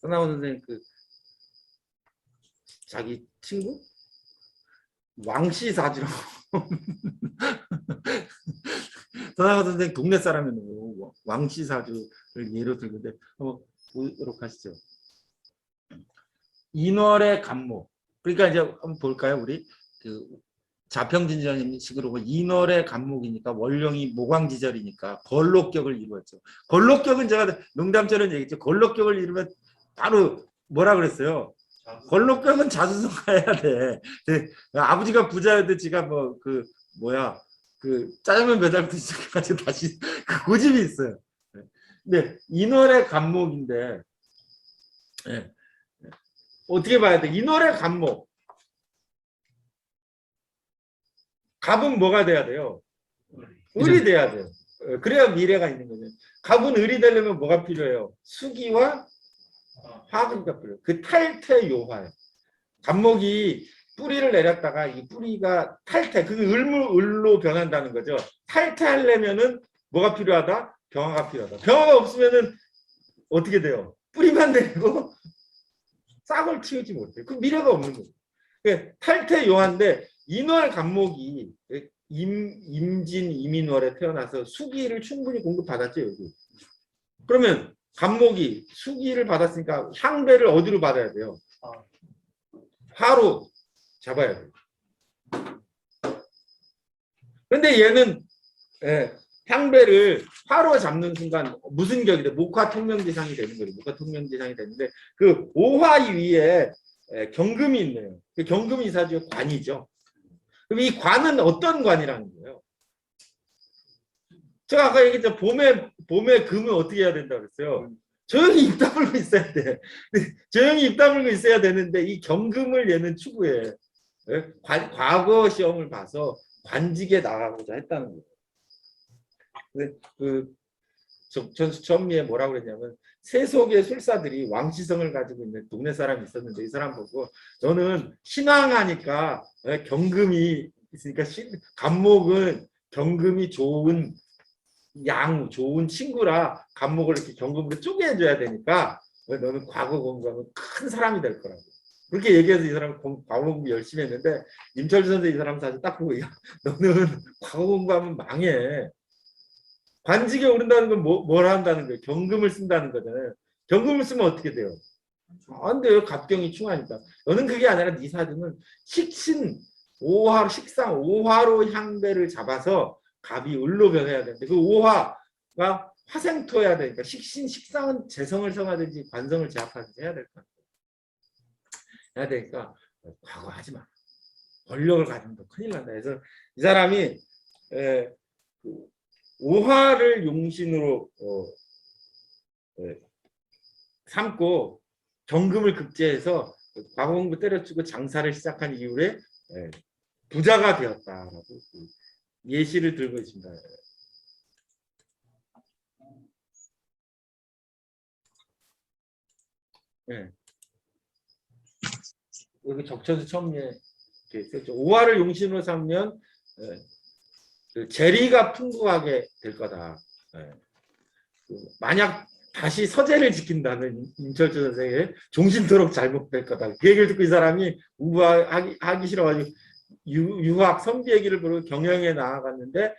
서나고 선생님 그 자기 친구 왕씨 사주라고. 서나고 선생님 동네 사람이고 왕씨 사주를 예로 들는데 한번 보도록 하시죠. 인월의 간목. 그러니까 이제 한번 볼까요, 우리 그 자평진전식으로 인월의 간목이니까 월령이 모광지절이니까 걸록격을 이루었죠. 걸록격은 제가 농담처럼 얘기했죠. 걸록격을 이루면 바로 뭐라 그랬어요? 걸록격은 자수성가해야 돼. 아버지가 부자였는데 지가 뭐 그 뭐야 그 짜장면 배달부터 시작해가지고 다시 그 고집이 있어요. 근데 인월의 간목인데 네. 어떻게 봐야 돼? 인월의 간목. 갑은 뭐가 돼야 돼요? 을이 돼야 돼요. 그래야 미래가 있는 거죠. 갑은 을이 되려면 뭐가 필요해요? 수기와 화금가 필요해요. 그 탈퇴요화예요. 갑목이 뿌리를 내렸다가 이 뿌리가 탈퇴, 그게 을로 변한다는 거죠. 탈퇴하려면은 뭐가 필요하다? 병화가 필요하다. 병화가 없으면은 어떻게 돼요? 뿌리만 내리고 싹을 틔우지 못해요. 그 미래가 없는 거죠. 탈퇴요화인데 인월 간목이 임진 이민월에 태어나서 수기를 충분히 공급받았죠. 여기. 그러면 간목이 수기를 받았으니까 향배를 어디로 받아야 돼요? 화로 잡아야 돼요. 그런데 얘는 향배를 화로 잡는 순간 무슨 격이 돼? 목화통명지상이 되는 거예요. 목화통명지상이 되는데 그 오화 위에 경금이 있네요. 그 경금이 이사주의 관이죠. 그럼 이 관은 어떤 관이라는 거예요? 제가 아까 얘기했죠. 봄에 금은 어떻게 해야 된다고 그랬어요? 조용히 입 다물고 있어야 돼. 조용히 입 다물고 있어야 되는데 이 경금을 얘는 추구해. 과거 시험을 봐서 관직에 나가고자 했다는 거예요. 그 전수 천미에 뭐라고 그랬냐면 세속의 술사들이 왕시성을 가지고 있는 동네 사람이 있었는데 이 사람 보고 너는 신앙하니까 경금이 있으니까 간목은 경금이 좋은 좋은 친구라 간목을 이렇게 경금으로 쪼개줘야 되니까 너는 과거 공부하면 큰 사람이 될 거라고. 그렇게 얘기해서 이 사람은 과거 공부 열심히 했는데 임철주 선생 이 사람 사실 딱 보고 너는 과거 공부하면 망해. 관직에 오른다는 건 뭘 한다는 거예요? 경금을 쓴다는 거잖아요. 경금을 쓰면 어떻게 돼요? 안 돼요. 갑경이 충하니까. 너는 그게 아니라 네 사주는 식신, 오화, 식상, 오화로 향배를 잡아서 갑이 을로 변해야 되는데 그 오화가 화생토해야 되니까 식신, 식상은 재성을 성하든지 관성을 제압하든지 해야 될 것 같아요. 해야 되니까 과거 하지 마. 권력을 가지면 더 큰일 난다. 그래서 이 사람이 오화를 용신으로 삼고 경금을 급제해서 과거 공부 때려치고 장사를 시작한 이후에 부자가 되었다라고 예시를 들고 있습니다. 여기 적천수 처음에 오화를 용신으로 삼면 그 재리가 풍부하게 될 거다. 만약 다시 서재를 지킨다면 임철주 선생의 종신토록 잘못될 거다. 그 얘기를 듣고 이 사람이 우하기 싫어가지고 유학 선비 얘기를 부르고 경영에 나아갔는데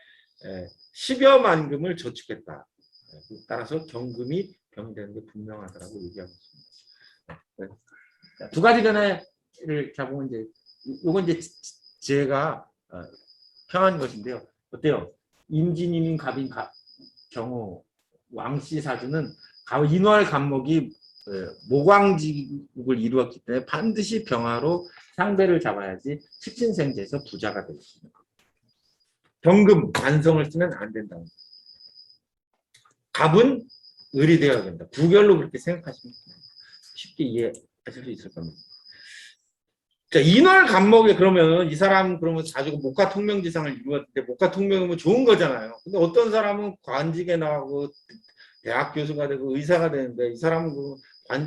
10여만 금을 저축했다. 따라서 경금이 병되는 게 분명하다라고 얘기하고 있습니다. 두 가지 견해를 잡으면 이제 요건 이제 제가 평한 것인데요. 어때요? 임진이민 갑인 경우 왕씨 사주는 인월 간목이 모광지국을 이루었기 때문에 반드시 병화로 상배를 잡아야지 식신생제에서 부자가 될 수 있는 겁니다. 경금, 관성을 쓰면 안 된다는 거예요. 갑은 을이 되어야 된다. 부결로 그렇게 생각하시면 쉽게 이해하실 수 있을 겁니다. 자, 인월 간목에 그러면 이 사람 그러면 자주가 목화통명지상을 이루었는데 목화통명이면 좋은 거잖아요. 근데 어떤 사람은 관직에 나가고 대학 교수가 되고 의사가 되는데 이 사람은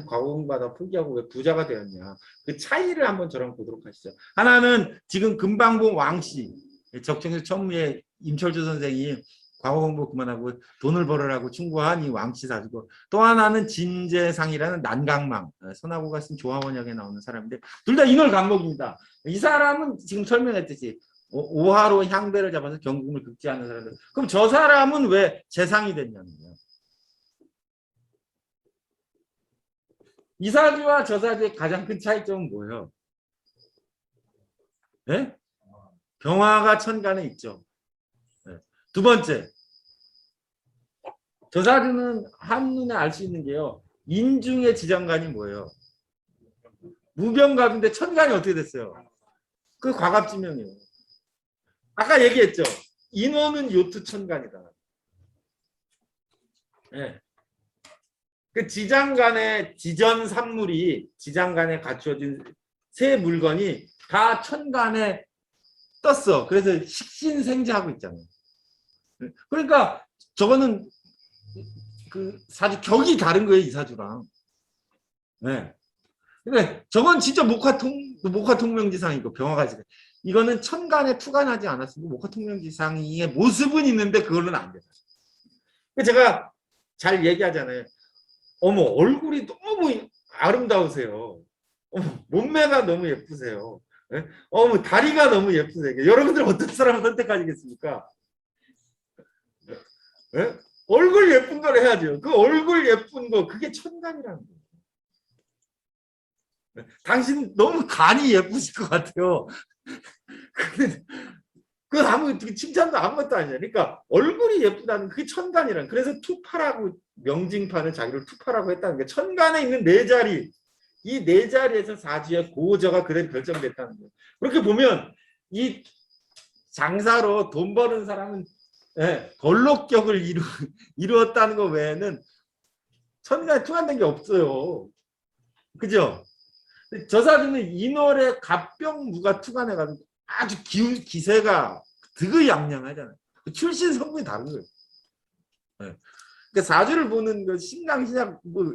과거 공부하다 포기하고 왜 부자가 되었냐. 그 차이를 한번 저랑 보도록 하시죠. 하나는 지금 금방봉 왕씨 적정수 천무의 임철주 선생이 과거 공부 그만하고 돈을 벌으라고 충고한 이 왕치사주고, 또 하나는 진재상이라는 난강망, 선하고가 쓴 조화원역에 나오는 사람인데 둘 다 인월 간목입니다. 이 사람은 지금 설명했듯이 오화로 향배를 잡아서 경금을 극지하는 사람들. 그럼 저 사람은 왜 재상이 됐냐는 거예요. 이 사주와 저 사주의 가장 큰 차이점은 뭐예요? 네? 병화가 천간에 있죠. 네. 두 번째, 저 사주는 한눈에 알 수 있는 게요. 인중의 지장간이 뭐예요? 무병갑인데 천간이 어떻게 됐어요? 그 과갑지명이에요. 아까 얘기했죠. 인원은 요투 천간이다. 네. 그 지장간의 지전 산물이 지장간에 갖추어진 세 물건이 다 천간에 떴어. 그래서 식신생지하고 있잖아요. 그러니까 저거는 그 사주 격이 다른 거예요, 이 사주랑. 네. 근데 저건 진짜 목화통명지상이고 병화가 지금 이거는 천간에 투간하지 않았으면 목화통명지상의 모습은 있는데 그걸로는 안 돼요. 제가 잘 얘기하잖아요. 어머, 얼굴이 너무 아름다우세요. 어머, 몸매가 너무 예쁘세요. 네? 어머, 다리가 너무 예쁘세요. 여러분들 어떤 사람을 선택하시겠습니까? 네? 얼굴 예쁜 걸 해야죠. 그 얼굴 예쁜 거, 그게 천간이라는 거예요. 네? 당신 너무 간이 예쁘실 것 같아요. 그건 아무 칭찬도 아무것도 아니야. 그러니까 얼굴이 예쁘다는 그게 천간이란. 그래서 투파라고 명징판은 자기를 투파라고 했다는 게 천간에 있는 네 자리, 이 네 자리에서 사주의 고저가 그대로 결정됐다는 거예요. 그렇게 보면 이 장사로 돈 버는 사람은 걸록격을 이루었다는 것 외에는 천간에 투간된 게 없어요. 그죠? 저 사주는 인월에 갑병무가 투간해가지고 아주 기세가 득의양양하잖아요. 출신 성분이 다른 거예요. 네. 그러니까 사주를 보는 그 신강신약 뭐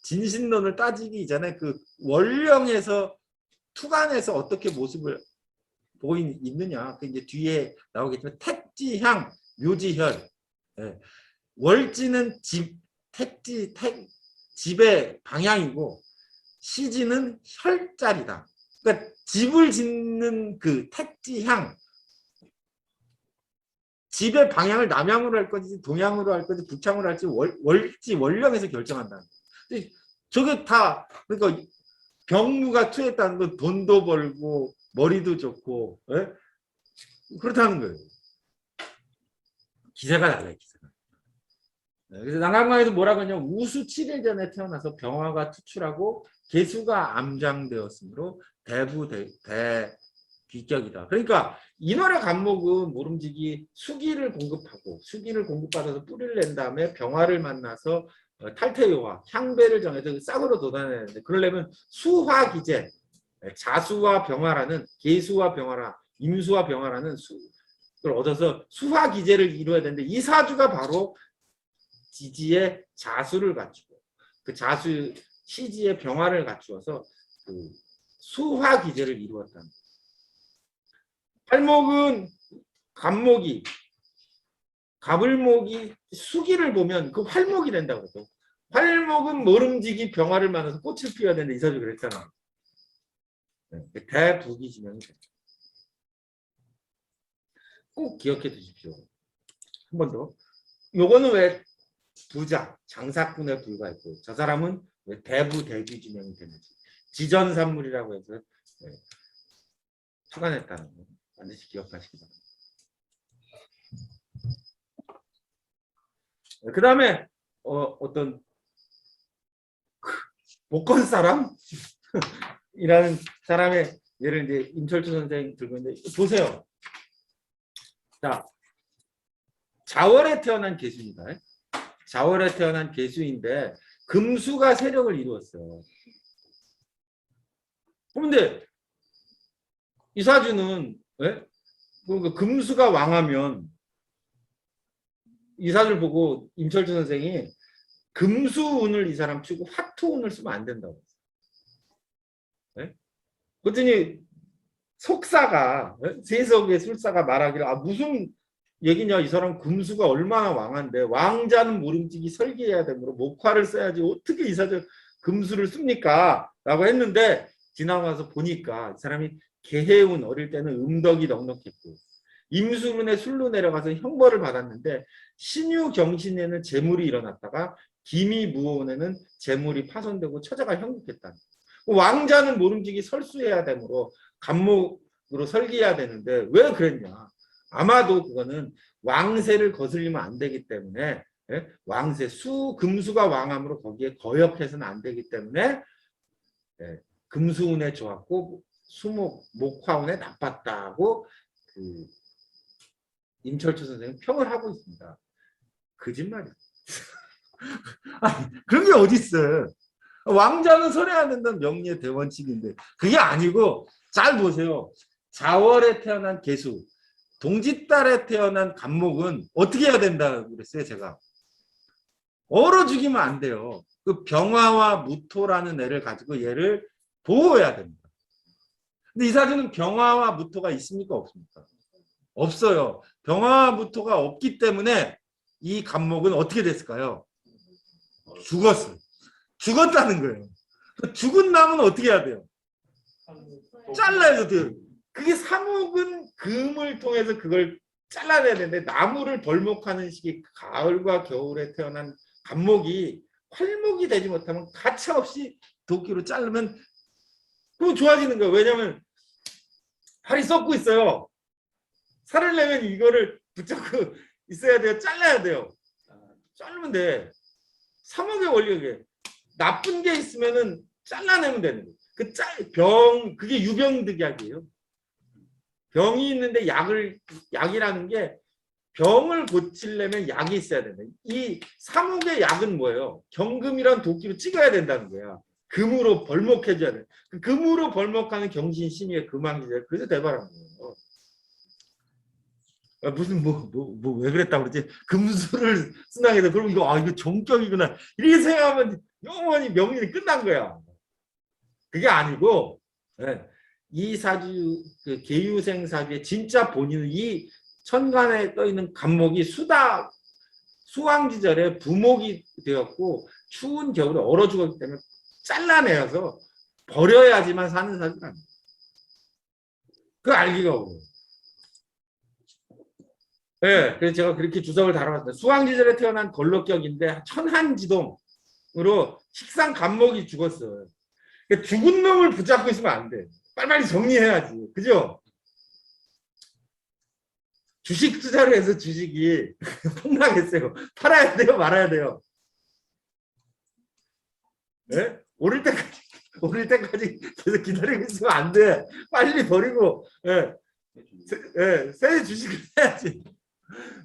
진신론을 따지기 이전에 그 월령에서 투간에서 어떻게 모습을 있느냐. 그 이제 뒤에 나오겠지만 택지향, 묘지혈. 네. 월지는 집의 방향이고 시지는 혈자리다. 그러니까 집을 짓는 그 택지향, 집의 방향을 남향으로 할 건지 동향으로 할 건지 북향으로 할지 월지 월령에서 결정한다. 저게 다 그러니까 병무가 투했다는 건 돈도 벌고 머리도 좋고 그렇다는 거예요. 기세가 달라요. 기세가. 그래서 난강강에도 뭐라고 하냐면 우수 7일 전에 태어나서 병화가 투출하고 개수가 암장되었으므로 귀격이다. 그러니까 인월의 간목은 모름지기 수기를 공급하고 수기를 공급받아서 뿌리를 낸 다음에 병화를 만나서 탈퇴요화, 향배를 정해서 싹으로 돋아내는데 그러려면 수화기제, 자수와 병화라는 계수와 병화라, 임수와 병화라는 수를 얻어서 수화기제를 이루어야 되는데 이 사주가 바로 지지의 자수를 갖추고 그 자수 시지의 병화를 갖추어서 그 수화기제를 이루었다. 팔목은 갑목이 갑을목이 수기를 보면 그 활목이 된다고 그러죠. 활목은 모름지기 병화를 만나서 꽃을 피워야 되는데 이 사주 그랬잖아. 대부기지명이 됩니다. 꼭 기억해 두십시오. 한 번 더. 요거는 왜 부자, 장사꾼에 불과했고 저 사람은 왜 대부기지명이 되는지 지전산물이라고 해서 투간했다는 거 반드시 기억하시기 바랍니다. 그 다음에 어떤 복권 사람? 이라는 사람의 예를 이제 임철주 선생님 들고 있는데 보세요. 자, 자월에 태어난 개수입니다. 자월에 태어난 개수인데 금수가 세력을 이루었어요. 그런데 이 사주는 그러니까 금수가 왕하면 이 사주를 보고 임철주 선생이 금수운을 이 사람 치고 화투운을 쓰면 안 된다고. 그랬더니 속사가 세석의 술사가 말하기를 무슨 얘기냐, 이 사람 금수가 얼마나 왕한데 왕자는 모름지기 설계해야 되므로 목화를 써야지 어떻게 이사절 금수를 씁니까? 라고 했는데 지나가서 보니까 이 사람이 개해운 어릴 때는 음덕이 넉넉했고 임수문에 술로 내려가서 형벌을 받았는데 신유경신에는 재물이 일어났다가 기미무원에는 재물이 파손되고 처자가 형국했다. 왕자는 모름지기 설수해야 되므로 감목으로 설계해야 되는데 왜 그랬냐? 아마도 그거는 왕세를 거슬리면 안 되기 때문에, 예? 왕세 금수가 왕함으로 거기에 거역해서는 안 되기 때문에, 예, 금수운에 좋았고 목화운에 나빴다고 그 임철초 선생님 평을 하고 있습니다. 거짓말이야. 그런 게 어디 있어? 왕자는 설해야 된다는 명리의 대원칙인데 그게 아니고, 잘 보세요. 자월에 태어난 계수, 동짓달에 태어난 간목은 어떻게 해야 된다고 그랬어요? 제가 얼어 죽이면 안 돼요. 그 병화와 무토라는 애를 가지고 얘를 보호해야 됩니다. 근데 이 사주는 병화와 무토가 있습니까? 없습니까? 없어요. 병화와 무토가 없기 때문에 이 간목은 어떻게 됐을까요? 죽었어요. 죽었다는 거예요. 죽은 나무는 어떻게 해야 돼요? 잘라야 돼요. 그게 사목은 금을 통해서 그걸 잘라내야 되는데 나무를 벌목하는 시기 가을과 겨울에 태어난 간목이 활목이 되지 못하면 가차없이 도끼로 자르면 그건 좋아지는 거예요. 왜냐하면 팔이 썩고 있어요. 살을 내면 이거를 붙잡고 있어야 돼요. 잘라야 돼요. 자르면 돼. 사목의 원리가 나쁜 게 있으면은 잘라내면 되는 거예요. 그게 유병득약이에요. 병이 있는데 약이라는 게 병을 고치려면 약이 있어야 된다. 이 사목의 약은 뭐예요? 경금이란 도끼로 찍어야 된다는 거야. 금으로 벌목해줘야 돼. 그 금으로 벌목하는 경신 신의의 금왕기절. 그래서 대발한 거예요. 무슨 왜 그랬다고 그러지? 금수를 쓴다고 해서 그럼 이거 종격이구나 이렇게 생각하면 영원히 명리는 끝난 거야. 그게 아니고, 네, 이 사주 그 계유생 사주의 진짜 본인은 이 천간에 떠 있는 간목이 수왕지절에 부목이 되었고 추운 겨울에 얼어 죽었기 때문에 잘라내어서 버려야지만 사는 사주가 아닙니다. 그거 알기가 어려워요. 네, 그래서 제가 그렇게 주석을 달아봤습니다. 수왕지절에 태어난 걸럭격인데 천한지동으로 식상 간목이 죽었어요. 그러니까 죽은 놈을 붙잡고 있으면 안 돼. 빨리빨리 정리해야지. 그죠? 주식 투자를 해서 주식이 폭락했어요. 팔아야 돼요? 말아야 돼요? 네? 오를 때까지 계속 기다리고 있으면 안 돼. 빨리 버리고, 새 주식을 해야지.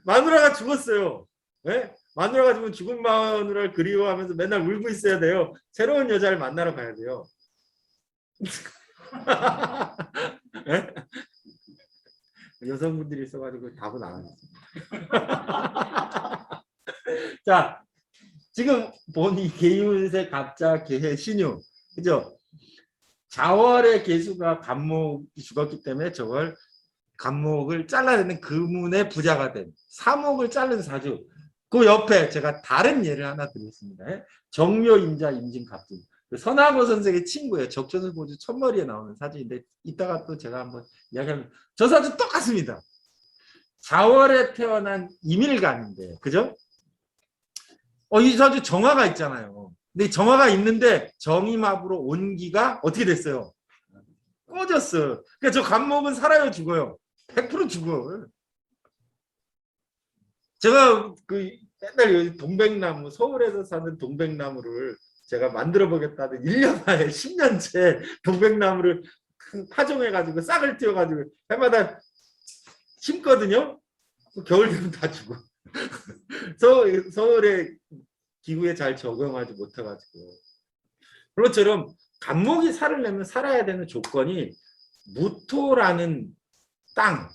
마누라가 죽었어요. 네? 마누라가 죽으면 죽은 마누라를 그리워하면서 맨날 울고 있어야 돼요. 새로운 여자를 만나러 가야 돼요. 네? 여성분들이 있어가지고 답은 안 하겠습니다. 자, 지금 본 이 계유세, 갑자, 계해, 신유, 그죠? 자월의 계수가 간목이 죽었기 때문에 저걸 간목을 잘라내는 금운의 부자가 된 사목을 자른 사주. 그 옆에 제가 다른 예를 하나 드리겠습니다. 정묘, 임자, 임진, 갑진. 선하고 선생의 친구예요. 적천을 보주 첫머리에 나오는 사주인데 이따가 또 제가 한번 이야기하면 저 사주 똑같습니다. 자월에 태어난 임일간인데, 그죠? 이 사주 정화가 있잖아요. 근데 정화가 있는데 정임합으로 온기가 어떻게 됐어요? 꺼졌어. 그러니까 저 간목은 살아요, 죽어요? 100% 죽어. 제가 그 맨날 동백나무, 서울에서 사는 동백나무를 제가 만들어 보겠다는 1년 만에 10년째 동백나무를 파종해가지고 싹을 틔워가지고 해마다 심거든요. 겨울 되면 다 죽어. 서울의 기후에 잘 적응하지 못해가지고. 그것처럼 간목이 살을 내면 살아야 되는 조건이 무토라는 땅,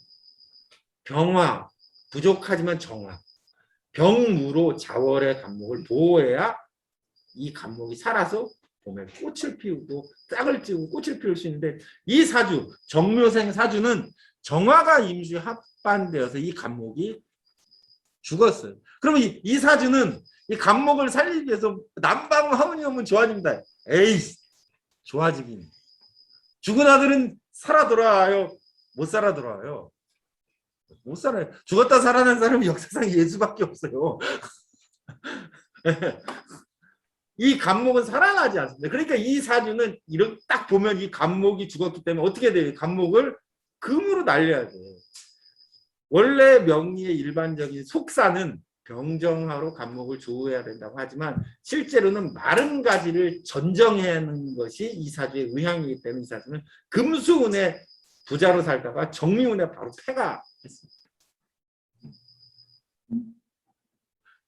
병화, 부족하지만 정화, 병무로 자월의 간목을 보호해야 이 간목이 살아서 봄에 꽃을 피우고 싹을 찌우고 꽃을 피울 수 있는데, 이 사주, 정묘생 사주는 정화가 임수에 합반되어서 이 간목이 죽었어요. 그러면 이 사주는 이 간목을 살리기 위해서 난방 화운이 오면 좋아집니다. 에이, 좋아지긴. 죽은 아들은 살아 돌아와요? 못 살아 돌아와요? 못 살아요. 죽었다 살아난 사람은 역사상 예수밖에 없어요. 이 간목은 살아나지 않습니다. 그러니까 이 사주는 이렇게 딱 보면 이 간목이 죽었기 때문에 어떻게 돼요? 간목을 금으로 날려야 돼요. 원래 명리의 일반적인 속사는 병정하로 간목을 조우해야 된다고 하지만 실제로는 마른 가지를 전정해야 하는 것이 이 사주의 의향이기 때문에 이 사주는 금수운에 부자로 살다가 정미운에 바로 패가 했습니다.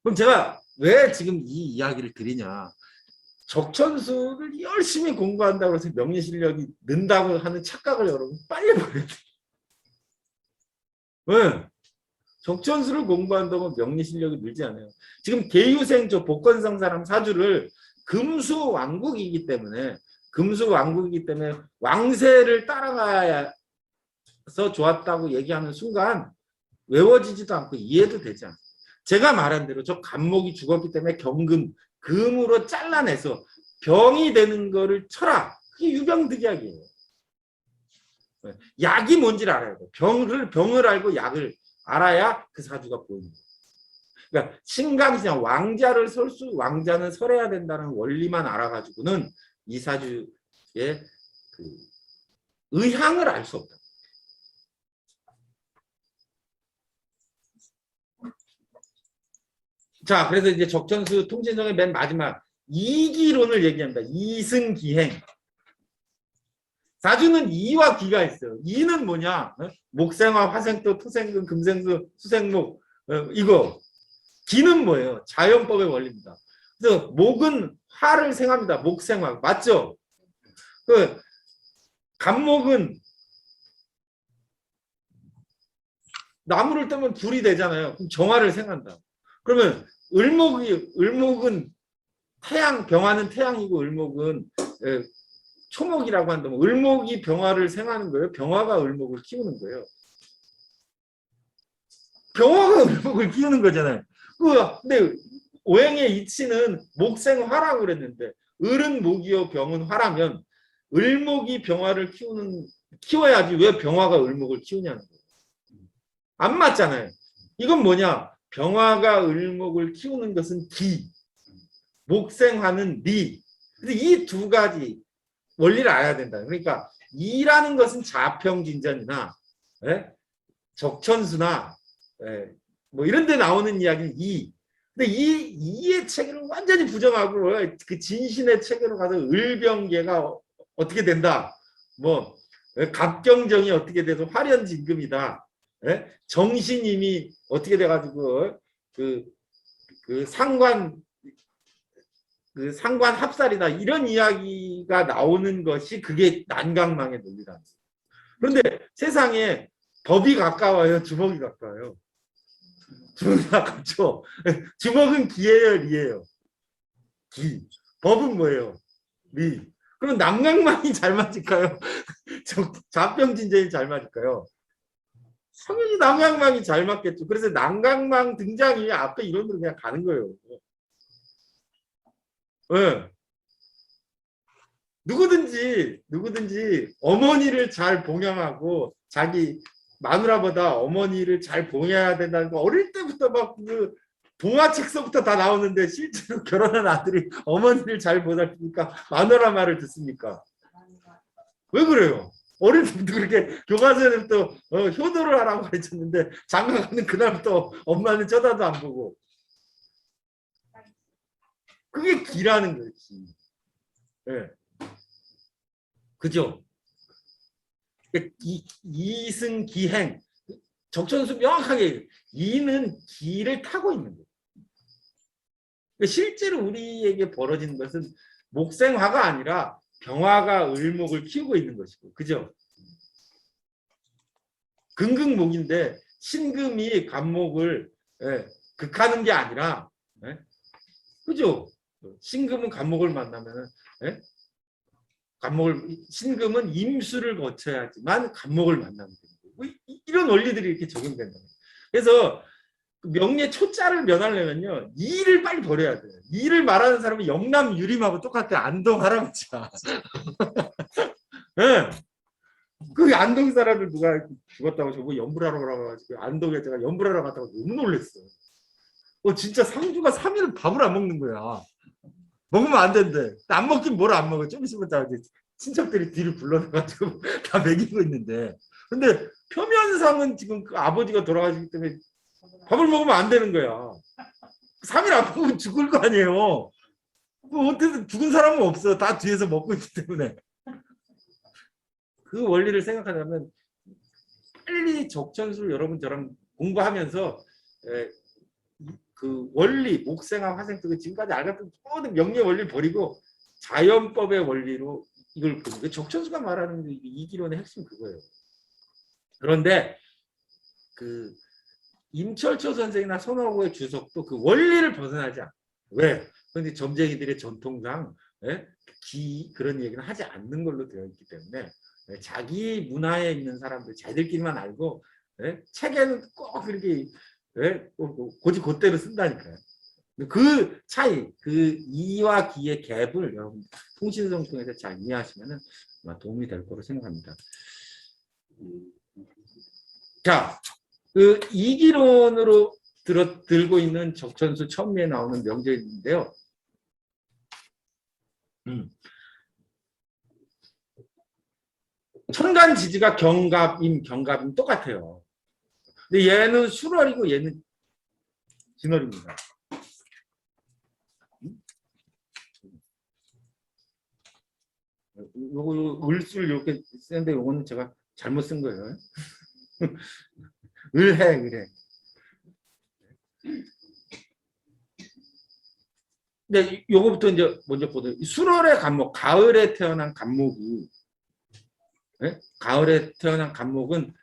그럼 제가 왜 지금 이 이야기를 드리냐. 적천수를 열심히 공부한다고 해서 명리 실력이 는다고 하는 착각을 여러분 빨리 버려야 돼요. 왜? 적천수를 공부한다고 명리 실력이 늘지 않아요. 지금 계유생 저 복권성 사람 사주를 금수 왕국이기 때문에 왕세를 따라가서 좋았다고 얘기하는 순간 외워지지도 않고 이해도 되지 않아요. 제가 말한 대로 저 간목이 죽었기 때문에 경금, 금으로 잘라내서 병이 되는 거를 쳐라. 그게 유병득약이에요. 약이 뭔지를 알아야 돼요. 병을 알고 약을 알아야 그 사주가 보입니다. 그러니까 신강신앙 왕자는 설해야 된다는 원리만 알아가지고는 이 사주의 그 의향을 알 수 없다. 자, 그래서 이제 적천수 통신성의 맨 마지막 이기론을 얘기합니다. 이승기행. 사주는 이와 기가 있어요. 이는 뭐냐? 목생화, 화생토, 토생금, 금생수, 수생목. 이거. 기는 뭐예요? 자연법의 원리입니다. 그래서 목은 화를 생합니다. 목생화. 맞죠? 그 간목은 나무를 뜨면 불이 되잖아요. 그럼 정화를 생한다. 그러면 을목은 병화는 태양이고 을목은 초목이라고 한다면 을목이 병화를 생하는 거예요. 병화가 을목을 키우는 거예요. 병화가 을목을 키우는 거잖아요. 근데 오행의 이치는 목생화라고 그랬는데 을은 목이요 병은 화라면 을목이 병화를 키워야지 왜 병화가 을목을 키우냐는 거예요. 안 맞잖아요. 이건 뭐냐? 병화가 을목을 키우는 것은 기, 목생화는 리. 근데 이 두 가지 원리를 알아야 된다. 그러니까 이라는 것은 자평진전이나 적천수나 뭐 이런 데 나오는 이야기는 이. 근데 이의 체계를 완전히 부정하고 그 진신의 체계로 가서 을병계가 어떻게 된다. 뭐 갑경정이 어떻게 돼서 화련진금이다. 정신임이 어떻게 돼가지고 그 상관 합살이다. 이런 이야기가 나오는 것이 그게 난강망의 논리다. 그런데 세상에 법이 가까워요? 주먹이 가까워요? 주먹이 가깝죠? 주먹은 기예요? 리예요? 기. 법은 뭐예요? 리. 그럼 난강망이 잘 맞을까요? 자평진전이 잘 맞을까요? 당연히 난강망이 잘 맞겠죠. 그래서 난강망 등장이 앞에 이론으로 그냥 가는 거예요. 네. 누구든지 어머니를 잘 봉양하고 자기 마누라보다 어머니를 잘 봉양해야 된다는 거 어릴 때부터 막 그 동화책서부터 다 나오는데 실제로 결혼한 아들이 어머니를 잘 보살피니까 마누라 말을 듣습니까? 왜 그래요? 어릴 때부터 그렇게 교과서에부터 효도를 하라고 가르쳤는데 장가가는 그날부터 엄마는 쳐다도 안 보고 그게 기라는 거지. 네. 그죠? 이승기행 적천수 명확하게 이는 기를 타고 있는 거예요. 실제로 우리에게 벌어지는 것은 목생화가 아니라 병화가 을목을 키우고 있는 것이고, 그죠? 금극목인데 신금이 간목을 극하는 게 아니라, 그죠? 신금은 간목을 만나면 신금은 임수를 거쳐야지만 간목을 만나는 거예요. 이런 원리들이 이렇게 적용된다. 그래서 명리의 초자를 면하려면요, 이를 빨리 버려야 돼요. 이를 말하는 사람은 영남 유림하고 똑같아. 안동 할아버지야. 네. 그 안동 사람들 누가 죽었다고 저거 연불하러 가가지고 안동에 제가 연불하러 갔다고 너무 놀랐어. 진짜 상주가 3일 밥을 안 먹는 거야. 먹으면 안 된대. 안 먹긴 뭘 안 먹어. 좀 있으면 다 친척들이 뒤를 불러가지고 다 먹이고 있는데. 근데 표면상은 지금 그 아버지가 돌아가시기 때문에 밥을 먹으면 안 되는 거야. 3일 안 먹으면 죽을 거 아니에요. 뭐 어떻게 죽은 사람은 없어. 다 뒤에서 먹고 있기 때문에. 그 원리를 생각하자면 빨리 적천수를 여러분 저랑 공부하면서 그 원리, 목생화, 화생토 지금까지 알았던 모든 명리의 원리를 버리고 자연법의 원리로 이걸 보는 적천수가 말하는 이기론의 핵심 그거예요. 그런데 그 임철초 선생이나 손학호의 주석도 그 원리를 벗어나지 않아. 왜? 그런데 점쟁이들의 전통상 그런 얘기는 하지 않는 걸로 되어 있기 때문에 자기 문화에 있는 사람들 자기들끼리만 알고 책에는 꼭 그렇게 고지고대로 쓴다니까요. 그 차이, 그 이와 기의 갭을 여러분 통신성 통해서 잘 이해하시면 도움이 될 거로 생각합니다. 자, 그 이기론으로 들고 있는 적천수 천미에 나오는 명제인데요. 천간지지가 경갑임 똑같아요. 근데 얘는 술월이고 얘는 진월입니다. 요거 을술 이렇게 쓰는데 요거는 제가 잘못 쓴 거예요. 을해. 근데 요거부터 이제 먼저 보도록. 술월의 간목, 가을에 태어난 간목이 가을에 태어난 간목은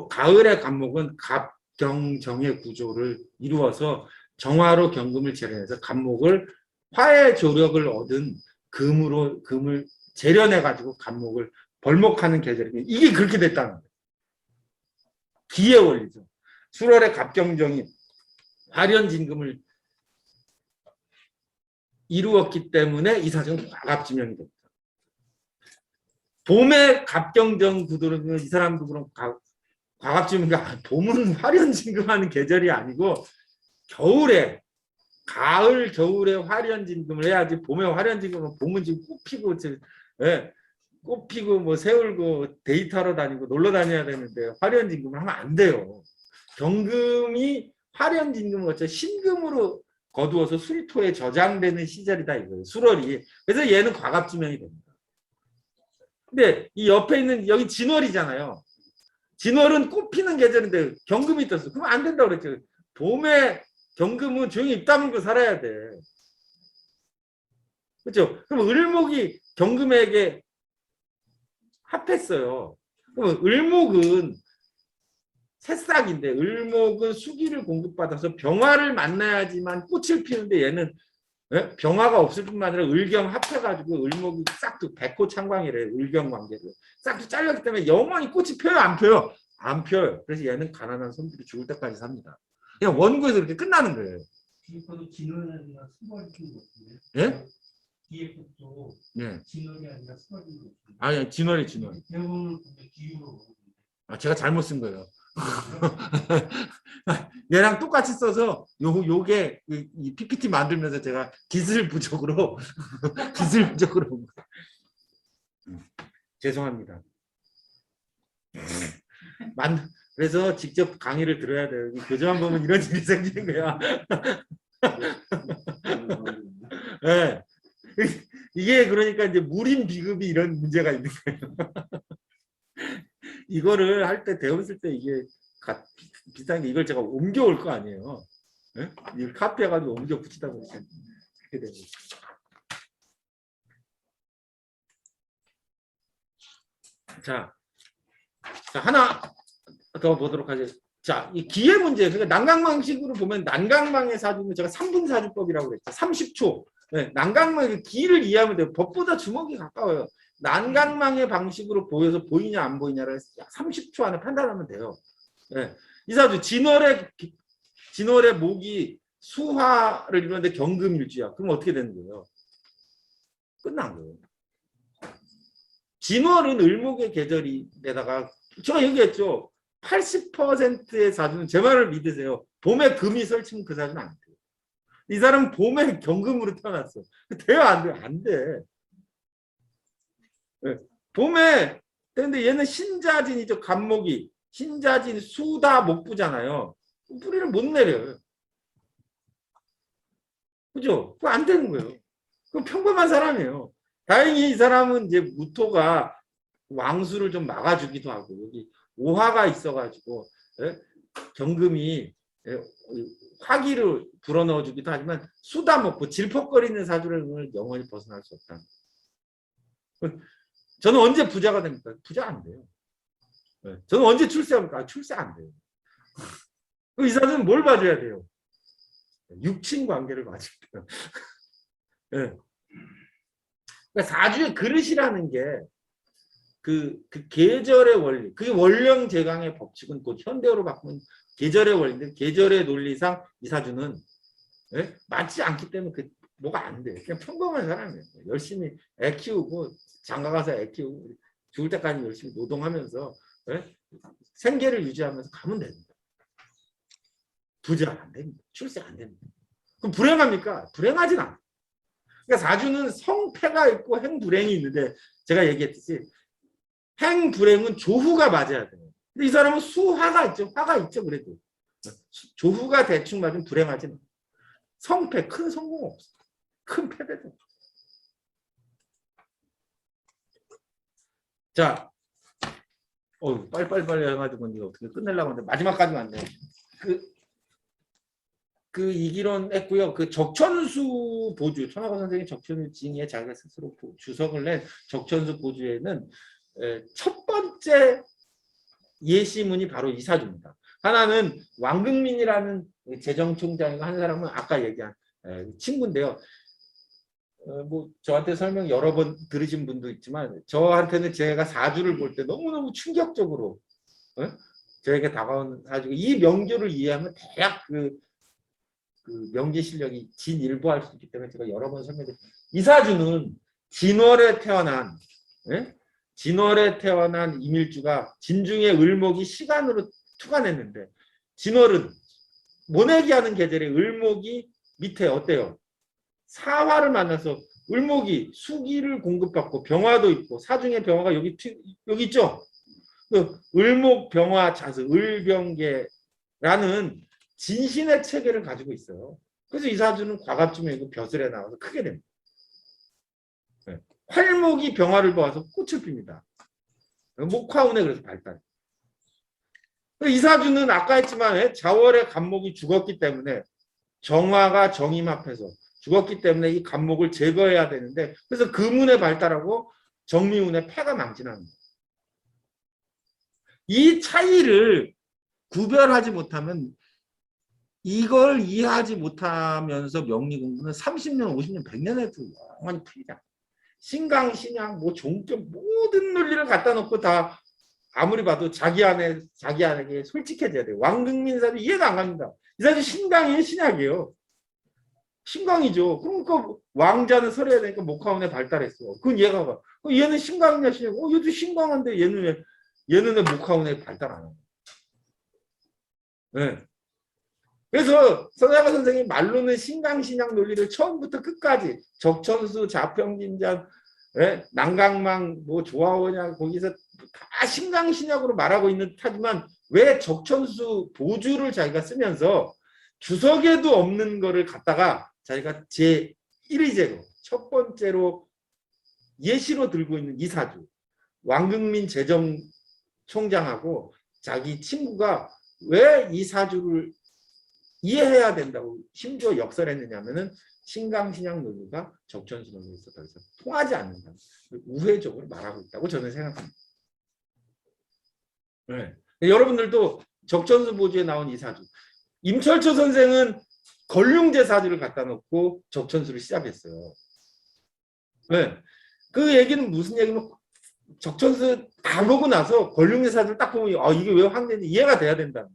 가을의 간목은 갑경정의 구조를 이루어서 정화로 경금을 재련해서 간목을 화의 조력을 얻은 금을 재련해 가지고 간목을 벌목하는 계절이 이게 그렇게 됐다는 거예요. 기의 원리죠. 술월의 갑경정이 화련진금을 이루었기 때문에 이 사정은 과갑지명이 됩니다. 봄에 갑경정 구도는 이 사람도 그럼 과갑지명인가? 봄은 화련진금하는 계절이 아니고 겨울에 가을 겨울에 화련진금을 해야지. 봄에 화련진금은 봄은 지금 꽃 피고 뭐 새울고 데이트하러 다니고 놀러 다녀야 되는데 화련진금을 하면 안 돼요. 경금이 화련진금을 거쳐 신금으로 거두어서 수리토에 저장되는 시절이다 이거예요. 수월이. 그래서 얘는 과갑지명이 됩니다. 근데 이 옆에 있는 여기 진월이잖아요. 진월은 꽃 피는 계절인데 경금이 떴어. 그럼 안 된다고 그랬죠. 봄에 경금은 조용히 입 다물고 살아야 돼. 그렇죠? 그럼 을목이 경금에게 합했어요. 그럼 을목은 새싹인데 을목은 수기를 공급받아서 병화를 만나야지만 꽃을 피는데 얘는 병화가 없을 뿐만 아니라 을경 합해가지고 을목이 싹도 백호창광이래. 을경 관계를 싹도 잘렸기 때문에 영원히 꽃이 펴요 안 펴요? 안 펴요. 그래서 얘는 가난한 손들이 죽을 때까지 삽니다. 그냥 원고에서 그렇게 끝나는 거예요. 뒤에도 진월이 아니라 수월인 것 같은데. 예? 뒤에 것도 예. 진월이 아니라 수월인 것 같은데. 아니 진월이. 대부분 기후로. 제가 잘못 쓴 거예요. 얘랑 똑같이 써서 요게 이 PPT 만들면서 제가 기술 부족으로 죄송합니다. 그래서 직접 강의를 들어야 돼요. 교재만 보면 이런 일이 생기는 거야. 네. 이게 그러니까 이제 무림 비급이 이런 문제가 있는 거예요. 이거를 할 때 대원 쓸 때 이게 비슷한 게 이걸 제가 옮겨올 거 아니에요. 네? 이걸 카피해가지고 옮겨 붙이다 보니까 그렇게 되고. 자, 하나 더 보도록 하죠. 자, 이 기의 문제. 그러니까 난강망식으로 보면 난강망의 사주는 제가 3분 사주법이라고 그랬죠. 30초. 네, 난강망의 기를 이해하면 돼요. 법보다 주먹이 가까워요. 난강망의 방식으로 보여서 보이냐 안 보이냐를 30초 안에 판단하면 돼요. 네. 이사주 진월의 목이 수화를 이루는데 경금일주야. 그럼 어떻게 되는 거예요? 끝난 거예요. 진월은 을목의 계절이데다가 제가 얘기했죠. 80%의 사주는 제 말을 믿으세요. 봄에 금이 설치면 그 사주는 안 돼요. 이 사람은 봄에 경금으로 태어났어. 돼요, 안 돼요? 안 돼. 네. 봄에 근데 얘는 신자진이죠. 간목이 신자진 수다 목부잖아요. 뿌리를 못 내려요. 그죠? 그거 안 되는 거예요. 그건 평범한 사람이에요. 다행히 이 사람은 이제 무토가 왕수를 좀 막아주기도 하고 여기 오화가 있어가지고 경금이 화기를 불어넣어주기도 하지만 수다 먹고 질퍽거리는 사주를 영원히 벗어날 수 없다. 저는 언제 부자가 됩니까? 부자 안 돼요. 저는 언제 출세합니까? 출세 안 돼요. 이 사주는 뭘 봐줘야 돼요? 육친 관계를 봐줘야 돼요. 그러니까 사주의 그릇이라는 게 그 계절의 원리, 그게 원령제강의 법칙은 곧 현대어로 바꾸면 계절의 원리인데 계절의 논리상 이 사주는 맞지 않기 때문에 뭐가 안 돼. 그냥 평범한 사람이에요. 열심히 애 키우고 장가가서 애 키우고 죽을 때까지 열심히 노동하면서 생계를 유지하면서 가면 됩니다. 부자 안 됩니다. 출세 안 됩니다. 그럼 불행합니까? 불행하진 않아요. 그러니까 사주는 성패가 있고 행불행이 있는데 제가 얘기했듯이 행불행은 조후가 맞아야 돼요. 근데 이 사람은 수화가 있죠. 화가 있죠. 그래도 조후가 대충 맞으면 불행하지 않아요. 성패, 큰 성공 없어. 큰 패배도. 자, 빨리 해가지고 이제 어떻게 끝내려고 하는데 마지막까지만 안 돼요. 그 이기론 했고요. 그 적천수 보주, 천하고 선생이 적천수 징에 자기가 스스로 주석을 낸 적천수 보주에는 첫 번째 예시문이 바로 이 사주입니다. 하나는 왕극민이라는 재정총장이고 한 사람은 아까 얘기한 친구인데요. 뭐 저한테 설명 여러 번 들으신 분도 있지만 저한테는 제가 사주를 볼 때 너무너무 충격적으로 저에게 다가온 사주고 이 명조를 이해하면 대략 그 명제 실력이 진일보할 수 있기 때문에 제가 여러 번 설명드렸습니다. 이 사주는 진월에 태어난 임일주가 진중의 을목이 시간으로 투간했는데 진월은 모내기하는 계절에 을목이 밑에 어때요? 사화를 만나서 을목이 수기를 공급받고 병화도 있고 사중의 병화가 여기 있죠? 그 을목 병화 자수 을병계라는 진신의 체계를 가지고 있어요. 그래서 이 사주는 과갑쯤에 벼슬에 나와서 크게 됩니다. 활목이 병화를 보아서 꽃을 핍니다. 목화운에 그래서 발달. 이 사주는 아까 했지만 자월의 간목이 죽었기 때문에 정화가 정임 앞에서 죽었기 때문에 이 간목을 제거해야 되는데 그래서 금운에 발달하고 정미운에 폐가 망신합니다. 이 차이를 구별하지 못하면 이걸 이해하지 못하면서 명리 공부는 30년, 50년, 100년에도 영원히 풀리지 않아요. 신강, 신양, 뭐 종교 모든 논리를 갖다 놓고 다 아무리 봐도 자기에게 솔직해져야 돼요. 왕극민 사주 이해가 안 갑니다. 이 사주 신강이에요, 신약이에요. 신강이죠. 그러니까 왕자는 설해야 되니까 목화운에 발달했어. 그건 이해가 가. 얘는 신강이냐 신약? 얘도 신강한데 얘는 왜 목화운에 발달 안 하냐? 네. 그래서 서자가 선생님 말로는 신강신약 논리를 처음부터 끝까지 적천수, 자평진장, 난강망, 뭐 조화원양 거기서 다 신강신약으로 말하고 있는 듯하지만 왜 적천수 보주를 자기가 쓰면서 주석에도 없는 거를 갖다가 자기가 제1의제로 첫 번째로 예시로 들고 있는 이 사주 왕극민 재정총장하고 자기 친구가 왜 이 사주를 이해해야 된다고 심지어 역설했느냐면은 신강신약 논리가 적천수 논리에서 더 이상 통하지 않는다. 우회적으로 말하고 있다고 저는 생각합니다. 네. 여러분들도 적천수 보주에 나온 이 사주. 임철초 선생은 걸륭제 사주를 갖다 놓고 적천수를 시작했어요. 네. 그 얘기는 무슨 얘기면 적천수 다 보고 나서 걸륭제 사주를 딱 보면 이게 왜 황제인지 이해가 돼야 된다.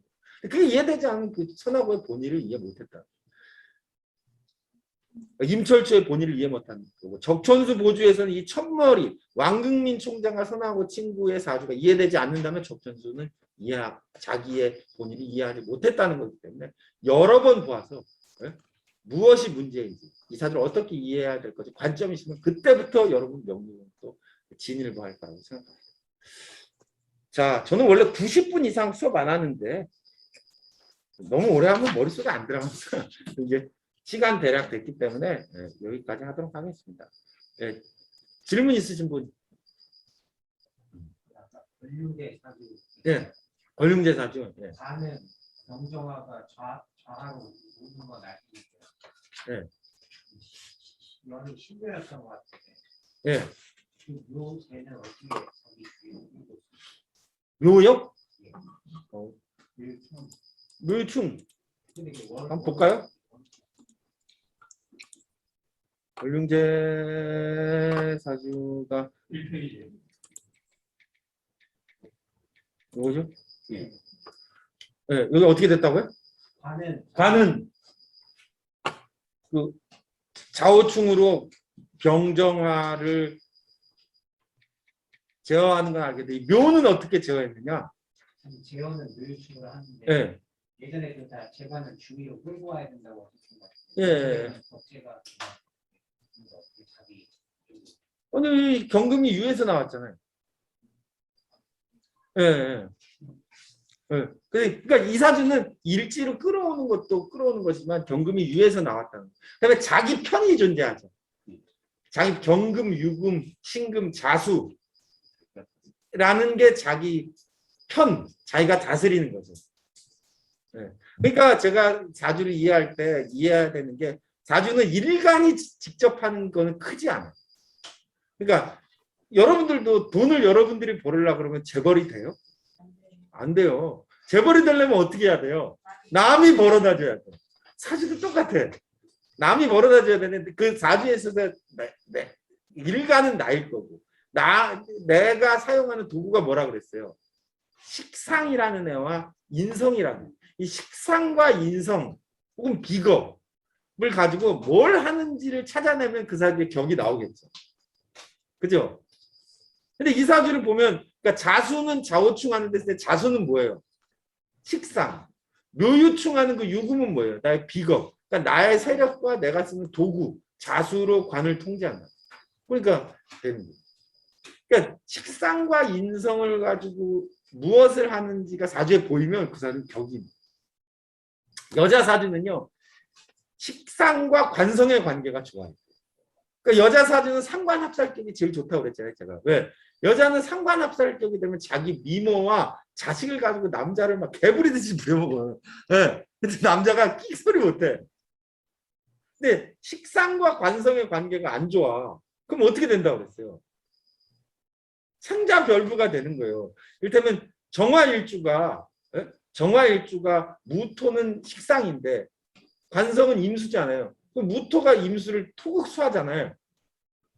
그게 이해되지 않은 그 선하고의 본의를 이해 못했다. 임철주의 본의를 이해 못한 거고, 적천수 보주에서는 이 첫머리 왕극민 총장과 선하고 친구의 사주가 이해되지 않는다면 적천수는 자기의 본의를 이해하지 못했다는 거기 때문에 여러 번 보아서 무엇이 문제인지, 이 사주를 어떻게 이해해야 될 건지 관점이 있으면 그때부터 여러분 명리는 또 진일보 할 거라고 생각합니다. 자, 저는 원래 90분 이상 수업 안 하는데 너무 오래 하면 머릿속에 안 들어가서 이제 시간 대략 됐기 때문에 여기까지 하도록 하겠습니다. 질문 있으신 분? 권력의 사주. 네, 권룡제 사주. 네. 사는 정정화가 좌하로 오는 건 알겠어요. 네. 이거는 신뢰였던 것 같은데. 네. 요 새는 어떻게 자기 주인을 묘역? 묘충. 묘충. 한번 볼까요? 권룡제 사주가 1페이지. 뭐죠? 네. 여기 어떻게 됐다고요? 관은 그 좌우충으로 병정화를 제어하는 건 알겠는데 이 묘는 어떻게 제어했느냐? 제어는 묘충으로 하는데 네. 예전에 그다 재관을 주위로 끌고 와야 된다고 하셨던 것 예. 같아요. 법제가 자기 오늘 이 경금이 유에서 나왔잖아요. 예. 그러니까 이 사주는 일지로 끌어오는 것도 끌어오는 것이지만 경금이 유에서 나왔다는 거예요. 그다음에 자기 편이 존재하죠. 자기 경금, 유금, 신금, 자수라는 게 자기 편, 자기가 다스리는 거죠. 그러니까 제가 사주를 이해할 때 이해해야 되는 게 사주는 일간이 직접 하는 거는 크지 않아요. 그러니까 여러분들도 돈을 여러분들이 벌으려고 그러면 재벌이 돼요? 안 돼요. 재벌이 되려면 어떻게 해야 돼요? 남이 벌어다 줘야 돼. 사주도 똑같아. 남이 벌어다 줘야 되는데 그 사주에 있어서 일간은 나일 거고 내가 사용하는 도구가 뭐라 그랬어요? 식상이라는 애와 인성이라는 이 식상과 인성 혹은 비겁을 가지고 뭘 하는지를 찾아내면 그 사주의 격이 나오겠죠. 그죠? 근데 이 사주를 보면 그러니까 자수는 좌우충하는 데 자수는 뭐예요? 식상. 묘유충하는 그 유금은 뭐예요? 나의 비겁. 그러니까 나의 세력과 내가 쓰는 도구, 자수로 관을 통제한다. 그러니까 되는 거예요. 그러니까 식상과 인성을 가지고 무엇을 하는지가 사주에 보이면 그 사주는 격이. 여자 사주는요. 식상과 관성의 관계가 좋아요. 그러니까 여자 사주는 상관합살격이 제일 좋다고 그랬잖아요. 제가. 왜? 여자는 상관합살격이 되면 자기 미모와 자식을 가지고 남자를 막 개부리듯이 부려먹어요. 네. 근데 남자가 끽소리 못해. 근데 식상과 관성의 관계가 안 좋아. 그럼 어떻게 된다고 그랬어요? 생자별부가 되는 거예요. 이를테면 정화일주가 무토는 식상인데 관성은 임수잖아요. 그럼 무토가 임수를 토극수하잖아요.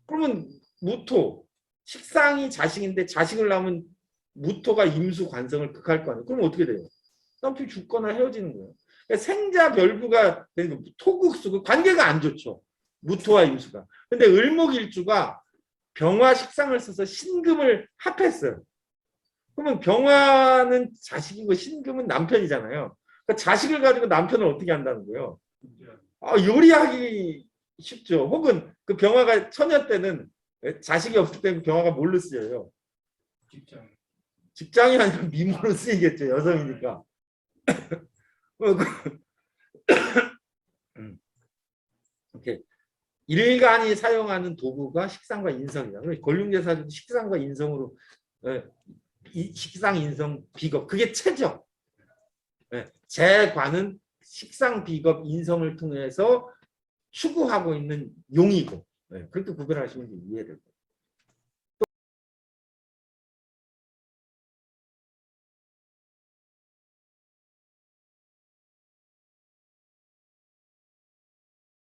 그러면 무토 식상이 자식인데 자식을 낳으면 무토가 임수 관성을 극할 거 아니에요. 그럼 어떻게 돼요? 남편이 죽거나 헤어지는 거예요. 그러니까 생자별부가 되는 거 토극수 그 관계가 안 좋죠. 무토와 임수가. 근데 을목일주가 병화 식상을 써서 신금을 합했어요. 그러면 병화는 자식이고 신금은 남편이잖아요. 그러니까 자식을 가지고 남편을 어떻게 한다는 거예요? 요리하기 쉽죠. 혹은 그 병화가 처녀 때는 자식이 없을 때는 병화가 뭘로 쓰여요? 직장이 아니라 미모로 쓰이겠죠. 여성이니까. 이렇게 일간이 사용하는 도구가 식상과 인성이다. 권룡제 사주도 식상과 인성으로 식상, 인성, 비겁 그게 체죠. 재관은 식상, 비겁, 인성을 통해서 추구하고 있는 용이고 그렇게 구별하시면 이해될 거예요.